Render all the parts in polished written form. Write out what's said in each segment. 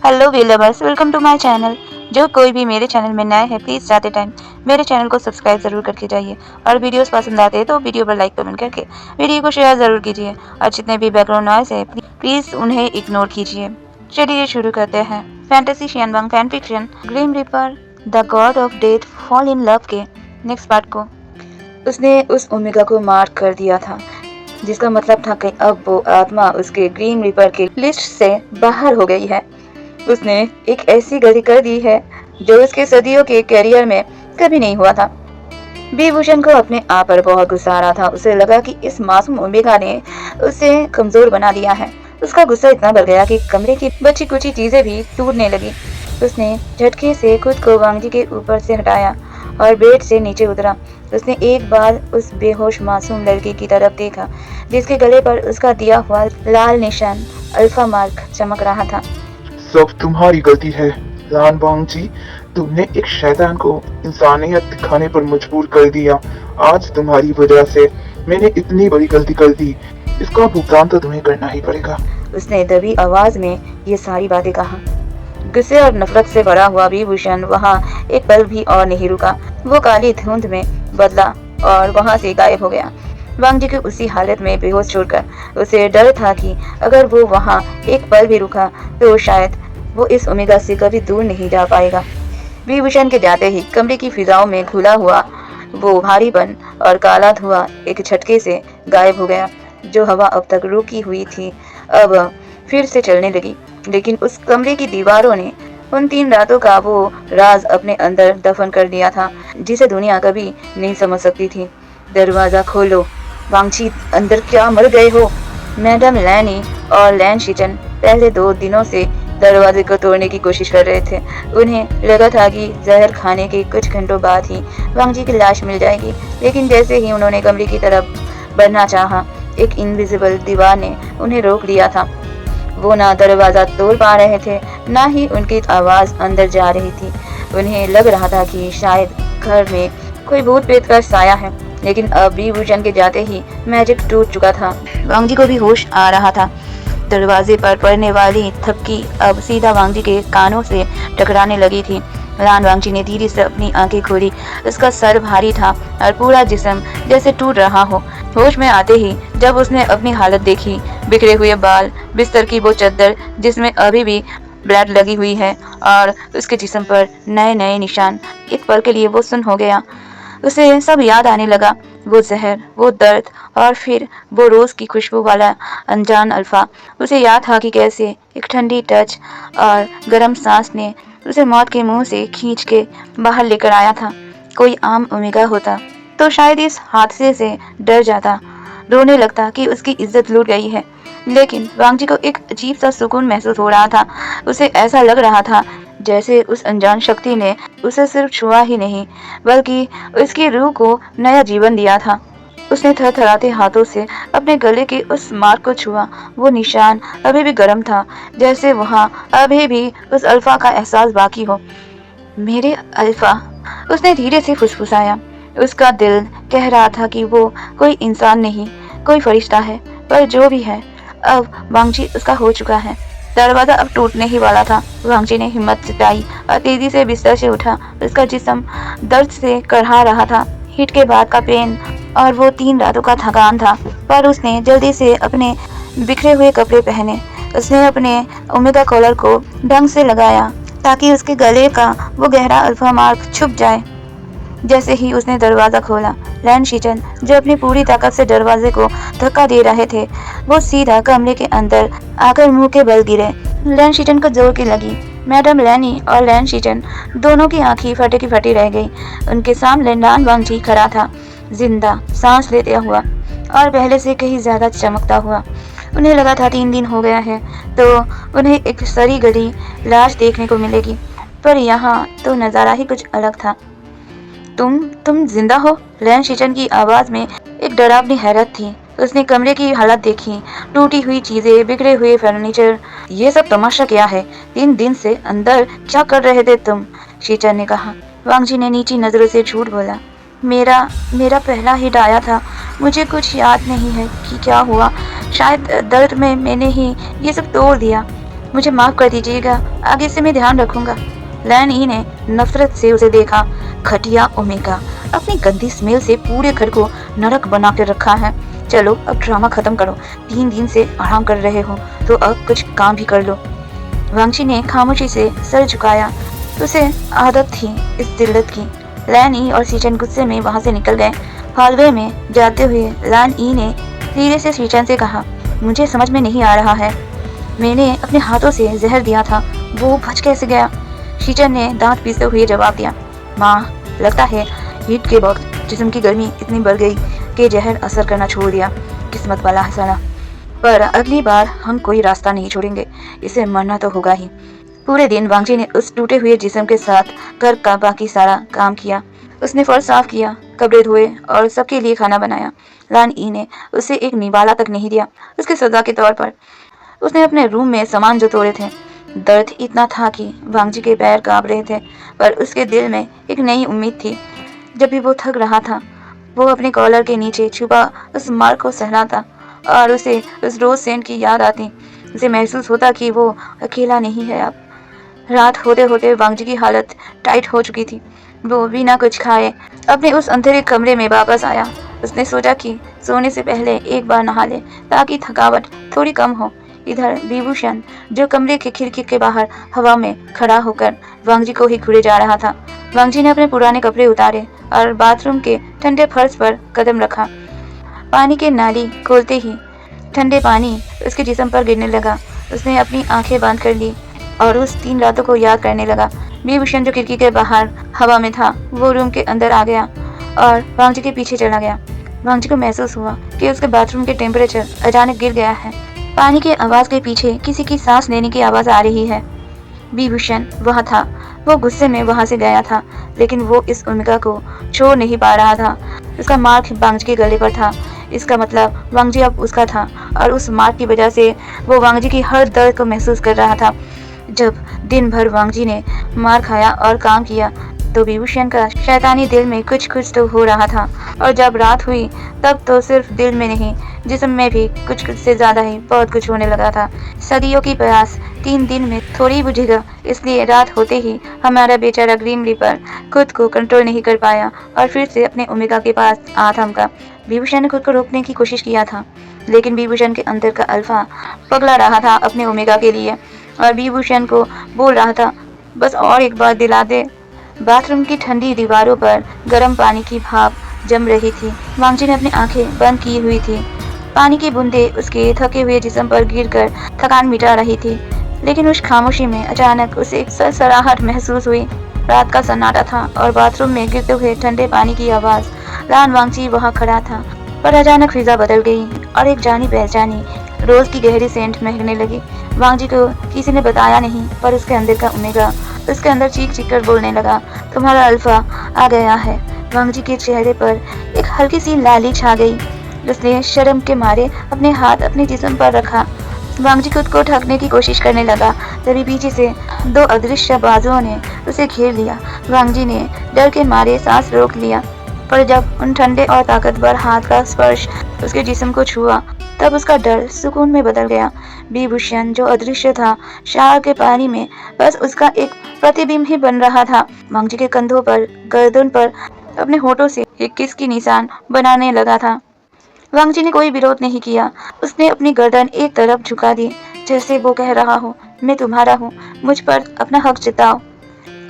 Hello viewers, welcome to my channel. जो कोई भी मेरे चैनल में नया है, प्लीज़ जाते टाइम मेरे चैनल को सब्सक्राइब ज़रूर करके जाइए और वीडियोस पसंद आते हैं तो वीडियो पर लाइक कमेंट करके वीडियो को शेयर ज़रूर कीजिए और जितने भी बैकग्राउंड नॉइस है प्लीज़ उन्हें इग्नोर कीजिए। चलिए शुरू करते हैं। Fantasy Xianwang fan fiction grim reaper the god of death fall in love के नेक्स्ट पार्ट को उसने उस ओमेगा को मार कर दिया था, जिसका मतलब था कि अब वो आत्मा उसके ग्रीन रिपर के लिस्ट से बाहर हो गई है। उसने एक ऐसी गलती कर दी है जो उसके सदियों के करियर में कभी नहीं हुआ था। विभूषण को अपने आप पर बहुत गुस्सा आ रहा था। उसे लगा कि इस मासूम ओमेगा ने उसे कमजोर बना दिया है। उसका गुस्सा इतना बढ़ गया कि कमरे की बची कुची चीजें भी टूटने लगी। उसने झटके से खुद को वांगजी के ऊपर से हटाया और बेड से नीचे उतरा। उसने एक बार उस बेहोश मासूम लड़की की तरफ देखा जिसके गले पर उसका दिया हुआ लाल निशान अल्फा मार्क चमक रहा था। सब तुम्हारी गलती है लान वांग जी। तुमने एक शैतान को इंसानियत दिखाने पर मजबूर कर दिया। आज तुम्हारी वजह से मैंने इतनी बड़ी गलती कर दी। इसका भुगतान तो तुम्हें करना ही पड़ेगा। उसने दबी आवाज में ये सारी बातें कहा। गुस्से और नफरत से भरा हुआ विभूषण वहाँ एक पल भी और नहीं रुका। वो काली धुंध में बदला और वहाँ से गायब हो गया। वांगजी को उसी हालत में बेहोश छोड़कर उसे डर था कि अगर वो वहाँ एक पल भी रुका तो शायद वो इस ओमेगा से कभी दूर नहीं जा पाएगा। विभूषण के जाते ही कमरे की फिजाओं में घुला हुआ वो भारीपन और काला धुआं एक झटके से गायब हो गया। जो हवा अब तक रुकी हुई थी अब फिर से चलने लगी, लेकिन उस कमरे की दीवारों ने उन 3 रातों का वो राज अपने अंदर दफन कर दिया था जिसे दुनिया कभी नहीं समझ सकती थी। दरवाजा खोलो वांगजी, अंदर क्या मर गए हो? मैडम लैनी और लैन शीचन पहले 2 दिनों से दरवाजे को तोड़ने की कोशिश कर रहे थे। उन्हें लगा था कि जहर खाने के कुछ घंटों बाद ही वांगजी की लाश मिल जाएगी, लेकिन जैसे ही उन्होंने कमरे की तरफ बढ़ना चाहा, एक इनविजिबल दीवार ने उन्हें रोक लिया था। वो ना दरवाजा तोड़ पा रहे थे, ना ही उनकी आवाज अंदर जा रही थी। उन्हें लग रहा था कि शायद घर में कोई भूत प्रेत का साया है, लेकिन अब विभूषण के जाते ही मैजिक टूट चुका था। वांगजी को भी होश आ रहा था। दरवाजे पर पड़ने वाली थपकी अब सीधा वांगजी के कानों से टकराने लगी थी। लान वांगजी ने धीरे से अपनी आंखें खोली। उसका सर भारी था और पूरा जिस्म जैसे टूट रहा हो। होश में आते ही जब उसने अपनी हालत देखी, बिखरे हुए बाल, बिस्तर की वो चद्दर जिसमें अभी भी ब्लड लगी हुई है और उसके जिस्म पर नए नए निशान, एक पल के लिए वो सुन्न हो गया। उसे सब याद आने लगा, वो जहर, वो दर्द और फिर वो रोज की खुशबू वाला अनजान अल्फा। उसे याद था कि कैसे एक ठंडी टच और गर्म सांस ने उसे मौत के मुंह से खींच के बाहर लेकर आया था। कोई आम ओमेगा होता तो शायद इस हादसे से डर जाता, रोने लगता कि उसकी इज्जत लूट गई है। लेकिन वांगजी को एक अजीब सा सुकून महसूस हो रहा था। उसे ऐसा लग रहा था जैसे उस अनजान शक्ति ने उसे सिर्फ छुआ ही नहीं, बल्कि उसकी रूह को नया जीवन दिया था। उसने थरथराते हाथों से अपने गले के उस मार्क को छुआ। वो निशान अभी भी गर्म था, जैसे वहाँ अभी भी उस अल्फा का एहसास बाकी हो। मेरे अल्फा, उसने धीरे से फुसफुसाया। उसका दिल कह रहा था कि वो कोई इंसान नहीं, कोई फरिश्ता है, पर जो भी है अब वांगजी उसका हो चुका है। दरवाजा अब टूटने ही वाला था। वांगजी ने हिम्मत जुटाई और तेजी से बिस्तर से उठा। उसका जिस्म दर्द से करहा रहा था, हिट के बाद का पेन और वो 3 रातों का थकान था। पर उसने जल्दी से अपने बिखरे हुए कपड़े पहने। उसने अपने ओमेगा कॉलर को ढंग से लगाया ताकि उसके गले का वो गहरा अल्फा मार्क छुप जाए। जैसे ही उसने दरवाजा खोला, लैन शीचन जो अपनी पूरी ताकत से दरवाजे को धक्का दे रहे थे, वो सीधा कमरे के अंदर आकर मुंह के बल गिरे। लैन शीचन को जोर की लगी। मैडम लैनी और लैन शीचन दोनों की आंखें फटे की फटी रह गई। उनके सामने लान वांगजी खड़ा था, जिंदा, सांस लेते हुआ और पहले से कहीं ज्यादा चमकता हुआ। उन्हें लगा था 3 दिन हो गया है तो उन्हें एक सड़ी गली लाश देखने को मिलेगी, पर यहाँ तो नजारा ही कुछ अलग था। तुम जिंदा हो? लैन शीचन की आवाज में एक डरावनी हैरत थी। उसने कमरे की हालत देखी, टूटी हुई चीजें, बिखरे हुए फर्नीचर। ये सब तमाशा क्या है? 3 दिन से अंदर क्या कर रहे थे तुम? शीचन ने कहा। वांगजी ने नीची नजरों से झूठ बोला। मेरा पहला हिट आया था। मुझे कुछ याद नहीं है कि क्या हुआ। शायद दर्द में मैंने ही ये सब तोड़ दिया। मुझे माफ कर दीजिएगा, आगे से मैं ध्यान रखूंगा। लैन ई ने नफरत से उसे देखा। घटिया ओमेगा, अपनी गंदी स्मेल से पूरे घर को नरक बना कर रखा है। चलो अब ड्रामा खत्म करो। 3 दिन से आराम कर रहे हो तो अब कुछ काम भी कर लो। वांगची ने खामोशी से सर झुकाया। उसे आदत थी इस जिल्लत की। लैन ई और सीचन गुस्से में वहां से निकल गए। हॉलवे में जाते हुए लैन ई ने धीरे से सीचन से कहा, मुझे समझ में नहीं आ रहा है, मैंने अपने हाथों से जहर दिया था, वो बच कैसे गया? शीचन ने दांत पीसते हुए जवाब दिया, माँ, लगता है हीट के वक्त जिस्म की गर्मी इतनी बढ़ गई कि जहर असर करना छोड़ दिया। किस्मत वाला है साला। पर अगली बार हम कोई रास्ता नहीं छोड़ेंगे, इसे मरना तो होगा ही। पूरे दिन वांगजी ने उस टूटे हुए जिस्म के साथ घर का बाकी सारा काम किया। उसने फर्श साफ किया, कपड़े धोए और सबके लिए खाना बनाया। लान ई ने उसे एक निवाला तक नहीं दिया। उसके सजा के तौर पर उसने अपने रूम में सामान जो तोड़े थे। दर्द इतना था कि वांगजी के पैर कांप रहे थे, पर उसके दिल में एक नई उम्मीद थी। जब भी वो थक रहा था, वो अपने कॉलर के नीचे छुपा उस मार्क को सहलाता और उसे उस रोज सेंट की याद आती। उसे महसूस होता कि वो अकेला नहीं है अब। रात होते होते वांगजी की हालत टाइट हो चुकी थी। वो बिना कुछ खाए अपने उस अंधेरे कमरे में वापस आया। उसने सोचा कि सोने से पहले एक बार नहा ले ताकि थकावट थोड़ी कम हो। इधर विभूषण, जो कमरे की खिड़की के बाहर हवा में खड़ा होकर वांगजी को ही घूरे जा रहा था। वांगजी ने अपने पुराने कपड़े उतारे और बाथरूम के ठंडे फर्श पर कदम रखा। पानी के नाली खोलते ही ठंडे पानी उसके जिस्म पर गिरने लगा। उसने अपनी आंखें बंद कर ली और उस 3 रातों को याद करने लगा। विभूषण, जो खिड़की के बाहर हवा में था, वो रूम के अंदर आ गया और वांगजी के पीछे चला गया। वांगजी को महसूस हुआ कि उसके बाथरूम के टेम्परेचर अचानक गिर गया है। पानी की आवाज के पीछे किसी की सांस लेने की आवाज आ रही है। विभूषण वहाँ था। वो गुस्से में वहां से गया था, लेकिन वो इस ओमेगा को छोड़ नहीं पा रहा था। उसका मार्क वांगजी के गले पर था। इसका मतलब वांगजी अब उसका था और उस मार्क की वजह से वो वांगजी की हर दर्द को महसूस कर रहा था। जब दिन भर वांगजी ने मार खाया और काम किया तो विभूषण का शैतानी दिल में कुछ कुछ तो हो रहा था, और जब रात हुई तब तो सिर्फ दिल में नहीं, जिस्म में भी कुछ कुछ से ज्यादा ही बहुत कुछ होने लगा था। सदियों की प्यास 3 दिन में थोड़ी बुझेगा, इसलिए रात होते ही हमारा बेचारा ग्रीम रीपर खुद को कंट्रोल नहीं कर पाया और फिर से अपने ओमेगा के पास आ थमका। विभूषण ने खुद को रोकने की कोशिश किया था, लेकिन विभूषण के अंदर का अल्फा पगला रहा था अपने ओमेगा के लिए और विभूषण को बोल रहा था, बस और एक बार दिला दे। बाथरूम की ठंडी दीवारों पर गर्म पानी की भाप जम रही थी। वांगजी ने अपनी आंखें बंद की हुई थी। पानी की बूंदें उसके थके हुए जिस्म पर गिरकर थकान मिटा रही थी, लेकिन उस खामोशी में अचानक उसे एक सरसराहट महसूस हुई। रात का सन्नाटा था और बाथरूम में गिरते हुए ठंडे पानी की आवाज। लान वांगजी वहां खड़ा था, पर अचानक फिजा बदल गई और एक जानी पहचानी रोज की गहरी सेंट महकने लगी। वांगजी को किसी ने बताया नहीं, पर उसके अंदर का ओमेगा उसके अंदर चीख चीख कर बोलने लगा, तुम्हारा अल्फा आ गया है। वांगजी के चेहरे पर एक हल्की सी लाली छा गई। उसने शर्म के मारे अपने हाथ अपने जिस्म पर रखा। वांगजी खुद को ढकने की कोशिश करने लगा, तभी पीछे से 2 अदृश्य बाजुओं ने उसे घेर लिया। वांगजी ने डर के मारे सांस रोक लिया, पर जब उन ठंडे और ताकतवर हाथ का स्पर्श उसके जिस्म को छुआ, तब उसका डर सुकून में बदल गया। विभूषण, जो अदृश्य था, शहर के पानी में बस उसका एक प्रतिबिंब ही बन रहा था। वांगजी के कंधों पर, गर्दन पर अपने होठों से एक किस की निशान बनाने लगा था। वांगजी ने कोई विरोध नहीं किया। उसने अपनी गर्दन एक तरफ झुका दी, जैसे वो कह रहा हो, मैं तुम्हारा हूँ, मुझ पर अपना हक जताओ।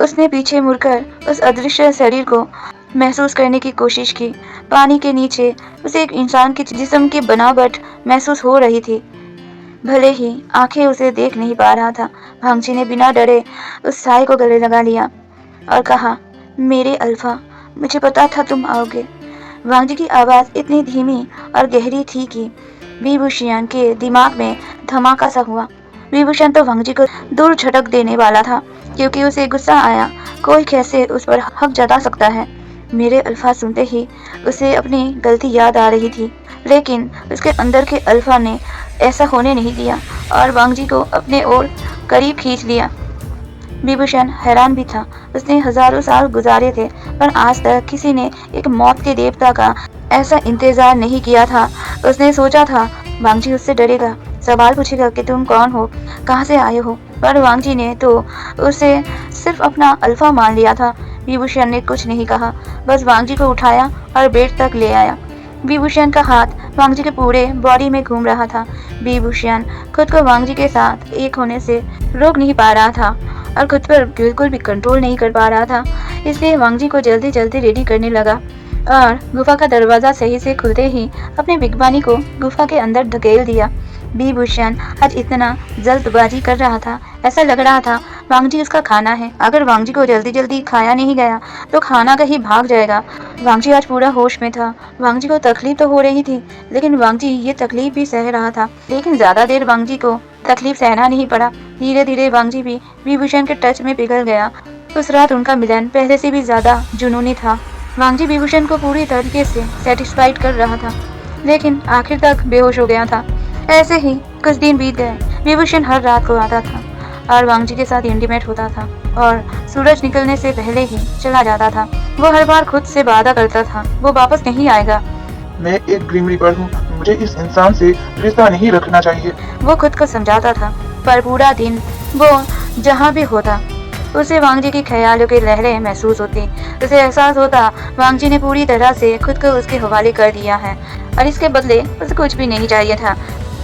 उसने पीछे मुड़कर उस अदृश्य शरीर को महसूस करने की कोशिश की। पानी के नीचे उसे एक इंसान के जिस्म की बनावट महसूस हो रही थी, भले ही आंखें उसे देख नहीं पा रहा था। वांगजी ने बिना डरे उस साय को गले लगा लिया और कहा, मेरे अल्फा, मुझे पता था तुम आओगे। वांगजी की आवाज इतनी धीमी और गहरी थी कि विभूषण के दिमाग में धमाका सा हुआ। विभूषण तो वांगजी को दूर झटक देने वाला था, क्योंकि उसे गुस्सा आया, कोई कैसे उस पर हक जता सकता है। मेरे अल्फा सुनते ही उसे अपनी गलती याद आ रही थी, लेकिन उसके अंदर के अल्फा ने ऐसा होने नहीं दिया और वांगजी को अपने ओर करीब खींच लिया। विभूषण हैरान भी था। उसने हजारों साल गुजारे थे, पर आज तक किसी ने एक मौत के देवता का ऐसा इंतजार नहीं किया था। उसने सोचा था वांगजी उससे डरेगा, सवाल पूछेगा कि तुम कौन हो, कहाँ से आए हो। पर वांग जी ने तो उसे सिर्फ अपना अल्फा मान लिया था। विभूषण ने कुछ नहीं कहा, बस वांग जी को उठाया और बेड तक ले आया। विभूषण का हाथ वांग जी के पूरे बॉडी में घूम रहा था। विभूषण खुद को वांग जी के साथ एक होने से रोक नहीं पा रहा था और खुद पर बिल्कुल भी कंट्रोल नहीं कर पा रहा था। इसलिए वांग जी को जल्दी जल्दी रेडी करने लगा और गुफा का दरवाजा सही से खुलते ही अपने बिगबानी को गुफा के अंदर धकेल दिया। विभूषण आज इतना जल्दबाजी कर रहा था, ऐसा लग रहा था वांग जी उसका खाना है। अगर वांग जी को जल्दी जल्दी खाया नहीं गया तो खाना कहीं भाग जाएगा। वांग जी आज पूरा होश में था। वांग जी को तकलीफ तो हो रही थी, लेकिन वांग जी ये तकलीफ भी सह रहा था। लेकिन ज्यादा देर वांग जी को तकलीफ सहना नहीं पड़ा। धीरे धीरे वांग जी भी विभूषण के टच में पिघल गया। उस रात उनका मिलन पहले से भी ज्यादा जुनूनी था। वांग जी विभूषण को पूरी तरीके से सेटिस्फाइड कर रहा था, लेकिन आखिर तक बेहोश हो गया था। ऐसे ही कुछ दिन बीत गए। विभूषण हर रात को आता था और वांग जी के साथ इंटीमेट होता था और सूरज निकलने से पहले ही चला जाता था। वो हर बार खुद से वादा करता था वो वापस नहीं आएगा। मैं एक ग्रीम रीपर हूँ, मुझे इस इंसान से रिश्ता नहीं रखना चाहिए। वो खुद को समझाता था, पर पूरा दिन वो जहाँ भी होता उसे वांग जी की ख्यालों की लहरें महसूस होती। उसे एहसास होता वांग जी ने पूरी तरह से खुद को उसके हवाले कर दिया है और इसके बदले उसे कुछ भी नहीं चाहिए था।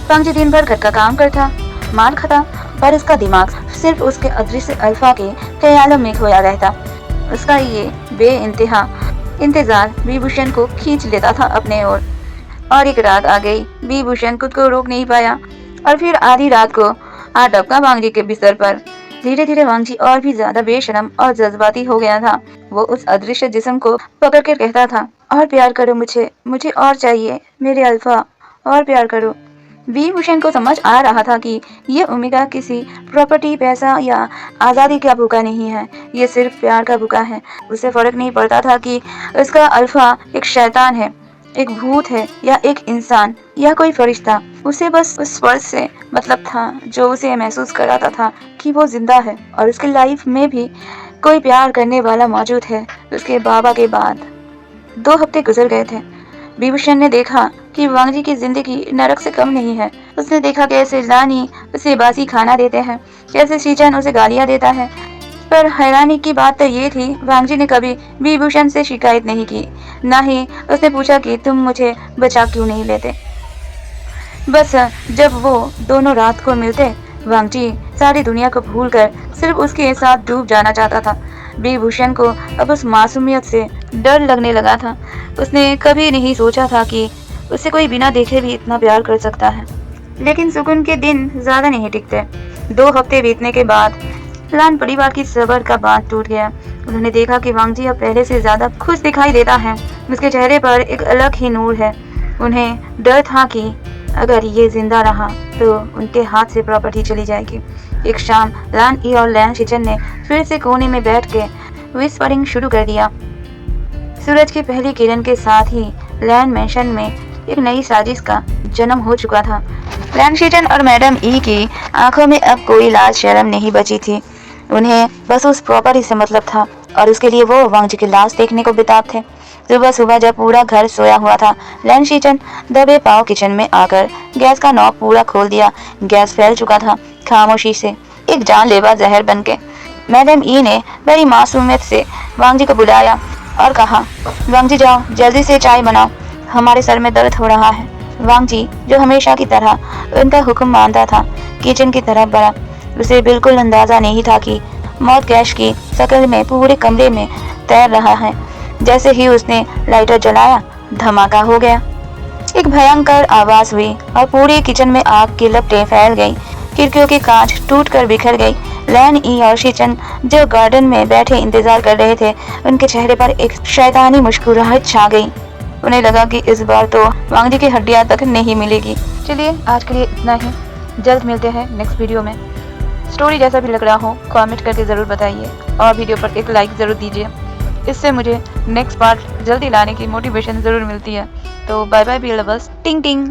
वांग जी दिन भर घर का काम करता, मार खाता, पर उसका दिमाग सिर्फ उसके अदृश्य अल्फा के ख्यालों में खोया रहता। उसका ये बेइंतहा इंतजार विभूषण को खींच लेता था अपने ओर। और एक रात आ गई। विभूषण खुद को रोक नहीं पाया और फिर आधी रात को आ टपका वांग जी के बिस्तर पर। धीरे धीरे वांग जी और भी ज्यादा बेशरम और जज्बाती हो गया था। वो उस अदृश्य जिस्म को पकड़ कर कहता था, और प्यार करो मुझे, मुझे और चाहिए मेरे अल्फा, और प्यार करो। विभूषण को समझ आ रहा था कि ये ओमेगा किसी प्रॉपर्टी, पैसा या आजादी का भूखा नहीं है, ये सिर्फ प्यार का भूखा है। उसे फर्क नहीं पड़ता था कि उसका अल्फा एक शैतान है, एक भूत है या एक इंसान या कोई फरिश्ता। उसे बस उस फर्ज से मतलब था जो उसे महसूस कराता था कि वो जिंदा है और उसकी लाइफ में भी कोई प्यार करने वाला मौजूद है। उसके बाबा के बाद 2 हफ्ते गुजर गए थे। विभूषण ने देखा कि वांग जी की जिंदगी नरक से कम नहीं है। उसने देखा कैसे लानी उसे बासी खाना देते हैं, कैसे शीचन उसे गालियां देता है। पर हैरानी की बात तो ये थी, वांग जी ने कभी विभूषण से शिकायत नहीं की, ना ही उसने पूछा कि तुम मुझे बचा क्यों नहीं लेते। बस जब वो दोनों रात को मिलते, वांग जी सारी दुनिया को भूलकर सिर्फ उसके साथ डूब जाना चाहता था। विभूषण को अब उस मासूमियत से डर लगने लगा था। उसने कभी नहीं सोचा था कि उसे कोई बिना देखे भी इतना प्यार कर सकता है। लेकिन सुकून के दिन ज्यादा नहीं टिकते। 2 हफ्ते बीतने के बाद लान परिवार की सब्र का बांध टूट गया। उन्होंने देखा कि वांग जी अब पहले से ज्यादा खुश दिखाई देता है। उसके चेहरे पर एक अलग ही नूर है। उन्हें डर था कि अगर ये जिंदा रहा तो उनके हाथ से प्रॉपर्टी चली जाएगी। एक शाम लान ई और लैन शिचन ने फिर से कोने में बैठ के विस्परिंग शुरू कर दिया। सूरज की पहली किरण के साथ ही लैन मैंशन में एक नई साजिश का जन्म हो चुका था। लैन शिचन और मैडम ई की आंखों में अब कोई लाज शर्म नहीं बची थी। उन्हें बस उस प्रॉपर्टी से मतलब था और उसके लिए वो वांग जी की लाश देखने को बेताब थे। सुबह सुबह जब पूरा घर सोया हुआ था, लैन शिचन दबे पांव किचन में आकर गैस का नॉब पूरा खोल दिया। गैस फैल चुका था खामोशी से, एक जानलेवा जहर बन के। मैडम ई ने बड़ी मासूमियत से वांग जी को बुलाया और कहा, वांग जी जाओ जल्दी से चाय बनाओ, हमारे सर में दर्द हो रहा है। वांग जी जो हमेशा की तरह उनका हुक्म मानता था, किचन की तरफ बढ़ा। उसे बिल्कुल अंदाजा नहीं था कि मौत गैस की शक्ल में पूरे कमरे में तैर रहा है। जैसे ही उसने लाइटर जलाया, धमाका हो गया। एक भयंकर आवाज हुई और पूरे किचन में आग की लपटें फैल गई। खिड़कियों की कांच टूटकर बिखर गई। लैन ई और शिचन जो गार्डन में बैठे इंतजार कर रहे थे, उनके चेहरे पर एक शैतानी मुस्कुराहट छा गई। उन्हें लगा कि इस बार तो वांग जी की हड्डियां तक नहीं मिलेगी। चलिए आज के लिए इतना ही, जल्द मिलते हैं नेक्स्ट वीडियो में। स्टोरी जैसा भी लग रहा हो कमेंट करके ज़रूर बताइए और वीडियो पर एक लाइक ज़रूर दीजिए। इससे मुझे नेक्स्ट पार्ट जल्दी लाने की मोटिवेशन ज़रूर मिलती है। तो बाय बाय बी लवर्स, टिंग टिंग।